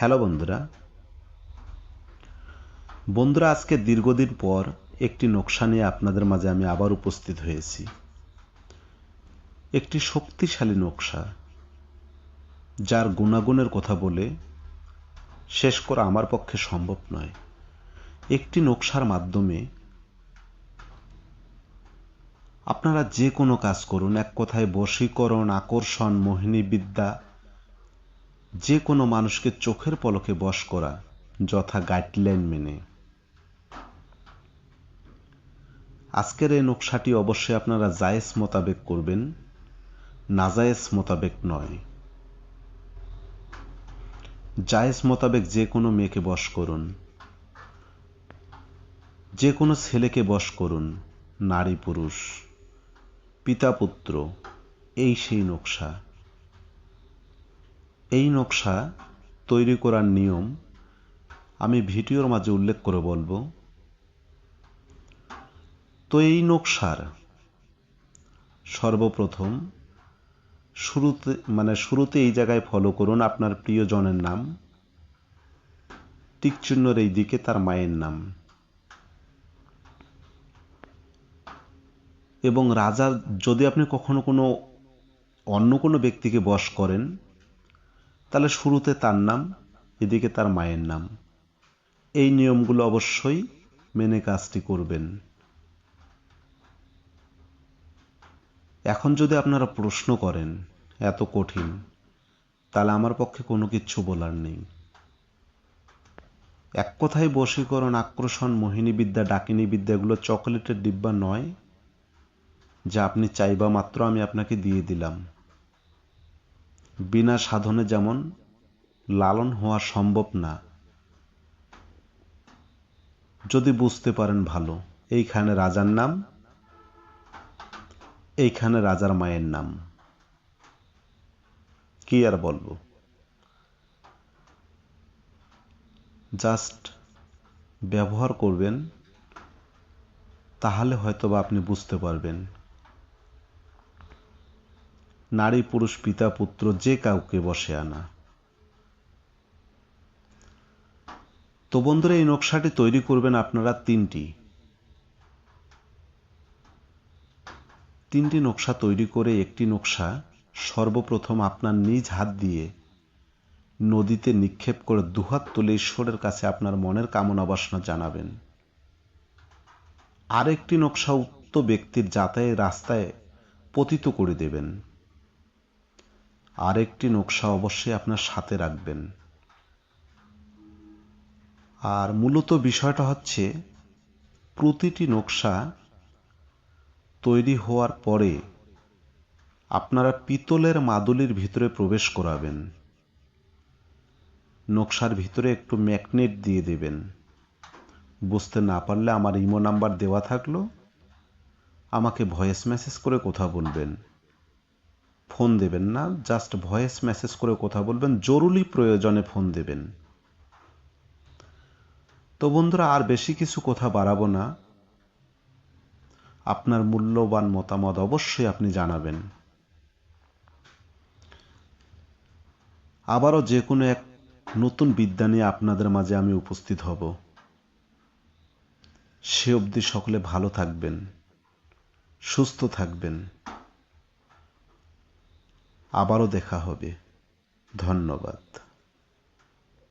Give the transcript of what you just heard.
Hello বন্ধুরা, আজকে দীর্ঘদিন পর একটি নকশা নিয়ে আপনাদের মাঝে আমি আবার উপস্থিত হয়েছি। একটি শক্তিশালী নকশা, যার গুণাগুণের কথা বলে শেষ করা আমার পক্ষে সম্ভব নয়। একটি নকশার মাধ্যমে আপনারা যে কোনো কাজ করুন, এক কথায় বশীকরণ, আকর্ষণ, মোহিনী বিদ্যা, যে কোনো মানুষকে চোখের পলকে বশ করা, যথা গাইডলাইন মেনে। আজকের এই নকশাটি অবশ্যই আপনারা জায়েজ মোতাবেক করবেন, নাজায়েজ মোতাবেক নয়। জায়েজ মোতাবেক যে কোনো মেয়েকে বশ করুন, যে কোনো ছেলেকে বশ করুন, নারী পুরুষ, পিতা পুত্র, এই সেই নকশা। এই নকশা তৈরি করার নিয়ম আমি ভিডিওর মাঝে উল্লেখ করে বলবো। তো এই নকশার সর্বপ্রথম শুরুতে এই জায়গায় ফলো করুন আপনার প্রিয়জনের নাম, টিকচিহ্নর এই দিকে তার মায়ের নাম, এবং রাজা যদি আপনি কখনো অন্য কোনো ব্যক্তিকে বশ করেন, তাহলে শুরুতে তার নাম, এদিকে তার মায়ের নাম। এই নিয়মগুলো অবশ্যই মেনে কাজটি করবেন। এখন যদি আপনারা প্রশ্ন করেন এত কঠিন, তাহলে আমার পক্ষে কোনো কিচ্ছু বলার নেই। এক কথায় বশীকরণ, আকর্ষণ, মোহিনী বিদ্যা, ডাকিনী বিদ্যা এগুলো চকোলেটের ডিব্বা নয়, যা আপনি চাইবা মাত্র আমি আপনাকে দিয়ে দিলাম। বিনা সাধনে যেমন লালন হওয়া সম্ভব না, যদি বুঝতে পারেন ভালো। এইখানে রাজার নাম, এইখানে রাজার মায়ের নাম, কি আর বলবো। জাস্ট ব্যবহার করবেন, তাহলে হয়তোবা আপনি বুঝতে পারবেন। নারী পুরুষ, পিতা পুত্র, যে কাউকে বশে আনা। তো বন্ধুরা, এই নকশাটি তৈরি করবেন আপনারা তিনটি নকশা তৈরি করে একটি নকশা সর্বপ্রথম আপনার নিজ হাত দিয়ে নদীতে নিক্ষেপ করে দুহাত তুলে ঈশ্বরের কাছে আপনার মনের কামনা বাসনা জানাবেন। আরেকটি নকশা উক্ত ব্যক্তির যাতায়াতের রাস্তায় পতিত করে দেবেন। আরেকটি নকশা অবশ্যই আপনার সাথে রাখবেন। আর মূলত বিষয়টা হচ্ছে, প্রতিটি নকশা তৈরি হওয়ার পরে আপনারা পিতলের মাদুলির ভিতরে প্রবেশ করাবেন। নকশার ভিতরে একটু ম্যাগনেট দিয়ে দেবেন। বুঝতে না পারলে আমার ইমো নাম্বার দেওয়া থাকলো, আমাকে ভয়েস মেসেজ করে কথা বলবেন। ফোন দেবেন না, জাস্ট ভয়েস মেসেজ করে কথা বলবেন, জরুরি প্রয়োজনে ফোন দেবেন। তো বন্ধুরা, আর বেশি কিছু কথা বাড়াবো না। আপনার মূল্যবান মতামত অবশ্যই আপনি জানাবেন। আবারও যে কোনো এক নতুন বিদ্যা নিয়ে আপনাদের মাঝে আমি উপস্থিত হব। সে অবধি সকলে ভালো থাকবেন, সুস্থ থাকবেন। আবারও দেখা হবে। ধন্যবাদ।